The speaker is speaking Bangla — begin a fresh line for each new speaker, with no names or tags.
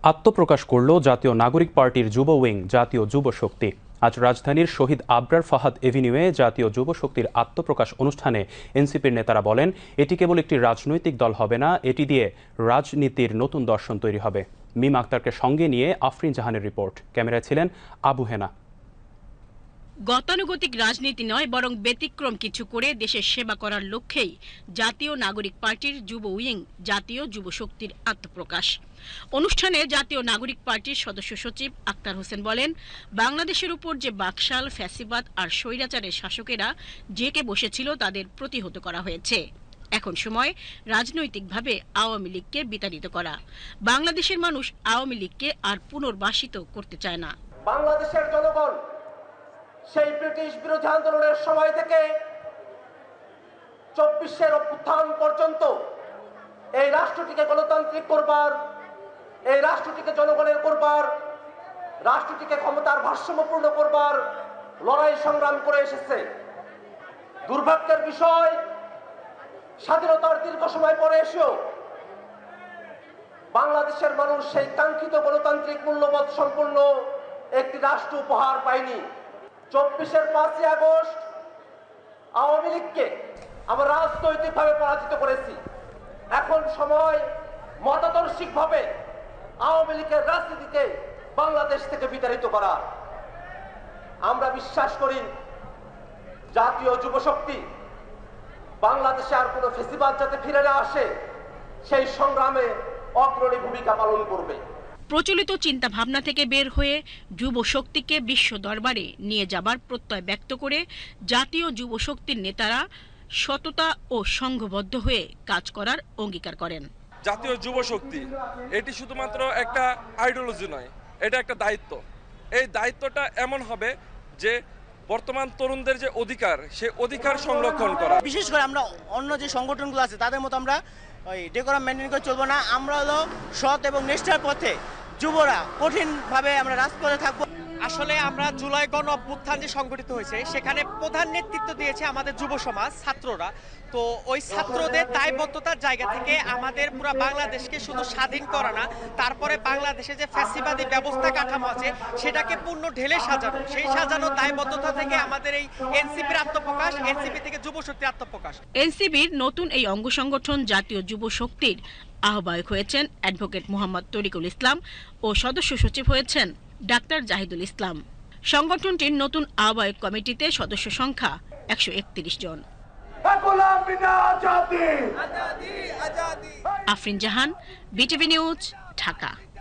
আত্মপ্রকাশ করল জাতীয় নাগরিক পার্টির যুব উইং জাতীয় যুব শক্তি। আজ রাজধানীর শহীদ আবরার ফাহাদ এভিনিউয়ে জাতীয় যুব শক্তির আত্মপ্রকাশ অনুষ্ঠানে এনসিপির নেতারা বলেন, এটি কেবল একটি রাজনৈতিক দল হবে না, এটি দিয়ে রাজনীতির নতুন দর্শন তৈরি হবে। মিম আক্তারকে সঙ্গে নিয়ে আফরিন জাহানের রিপোর্ট। ক্যামেরায় ছিলেন আবু হেনা।
গতানুগতিক রাজনীতি নয়, বরং ব্যতিক্রম কিছু করে দেশের সেবা করার লক্ষ্যেই জাতীয় নাগরিক পার্টির যুব উইং জাতীয় যুব শক্তির আত্মপ্রকাশ। অনুষ্ঠানে জাতীয় নাগরিক পার্টির সদস্য সচিব আক্তার হোসেন বলেন, বাংলাদেশের উপর যে বাকশাল, ফ্যাসিবাদ আর স্বৈরাচারের শাসকেরা জেঁকে বসেছিল তাদের প্রতিহত করা হয়েছে। এখন সময় রাজনৈতিকভাবে আওয়ামী লীগকে বিতাড়িত করা। বাংলাদেশের মানুষ আওয়ামী লীগকে আর পুনর্বাসিত করতে চায় না।
বাংলাদেশের জনগণ সেই ব্রিটিশ বিরোধী আন্দোলনের সময় থেকে 24-এর অভ্যুত্থান পর্যন্ত এই রাষ্ট্রটিকে গণতান্ত্রিক করবার, এই রাষ্ট্রটিকে জনগণের করবার, রাষ্ট্রটিকে ক্ষমতার ভারসাম্যপূর্ণ করবার লড়াই সংগ্রাম করে এসেছে। দুর্ভাগ্যের বিষয়, স্বাধীনতার দীর্ঘ সময় পরে এসেও বাংলাদেশের মানুষ সেই কাঙ্ক্ষিত গণতান্ত্রিক মূল্যবোধ সম্পন্ন একটি রাষ্ট্র উপহার পায়নি। 24-এর 5ই আগস্ট আওয়ামী লীগকে আমরা রাজনৈতিকভাবে পরাজিত করেছি। এখন সময় মতাদর্শিকভাবে আওয়ামী লীগের রাজনীতিকে বাংলাদেশ থেকে বিতাড়িত করা। আমরা বিশ্বাস করি জাতীয় যুব শক্তি বাংলাদেশে আর কোনো ফেসিবাদ যাতে ফিরে না আসে সেই সংগ্রামে অগ্রণী ভূমিকা পালন করবে।
প্রচলিত চিন্তা ভাবনা থেকে বের হয়ে যুব শক্তিকে বিশ্ব দরবারে নিয়ে যাবার প্রত্যয় ব্যক্ত করে জাতীয় যুব শক্তির নেতারা সততা ও সংঘবদ্ধ হয়ে কাজ করার অঙ্গীকার করেন।
জাতীয় যুব শক্তি এটি শুধুমাত্র একটা আইডিওলজি নয়, এটা একটা দায়িত্ব। এই দায়িত্বটা এমন হবে যে বর্তমান তরুণদের যে অধিকার, সে অধিকার সংরক্ষণ করা।
বিশেষ করে আমরা অন্য যে সংগঠনগুলো আছে তাদের মতো আমরা ওই ডেকোরাম মেনটেন করে চলবো না। আমরা হলো সৎ এবং নিষ্ঠার পথে যুবরা কঠিনভাবে আমরা রাজপথে থাকবো।
আসলে আমরা জুলাই গণ অভ্যুত্থান যে সংগঠিত হয়েছে সেখানে প্রধান নেতৃত্ব দিয়েছে আমাদের যুব সমাজ, ছাত্ররা। তো ওই ছাত্রদের দায়বদ্ধতার জায়গা থেকে আমাদের পুরো বাংলাদেশকে শুধু স্বাধীন করা না, তারপরে বাংলাদেশে যে ফ্যাসিবাদী ব্যবস্থা কাঠামো আছে সেটাকে পূর্ণ ঢেলে সাজানো। সেই সাজানো দায়বদ্ধতা থেকে আমাদের এই এনসিপির আত্মপ্রকাশ, এনসিপি থেকে যুব শক্তির আত্মপ্রকাশ।
এনসিপির নতুন এই অঙ্গ সংগঠন জাতীয় যুব শক্তির আহ্বায়ক হয়েছেন অ্যাডভোকেট মোহাম্মদ তরিকুল ইসলাম ও সদস্য সচিব হয়েছেন ডাক্তার জাহিদুল ইসলাম। সংগঠনটির নতুন আহ্বায়ক কমিটিতে সদস্য সংখ্যা 131 জন। আফরিন জাহান, বিটিভি নিউজ, ঢাকা।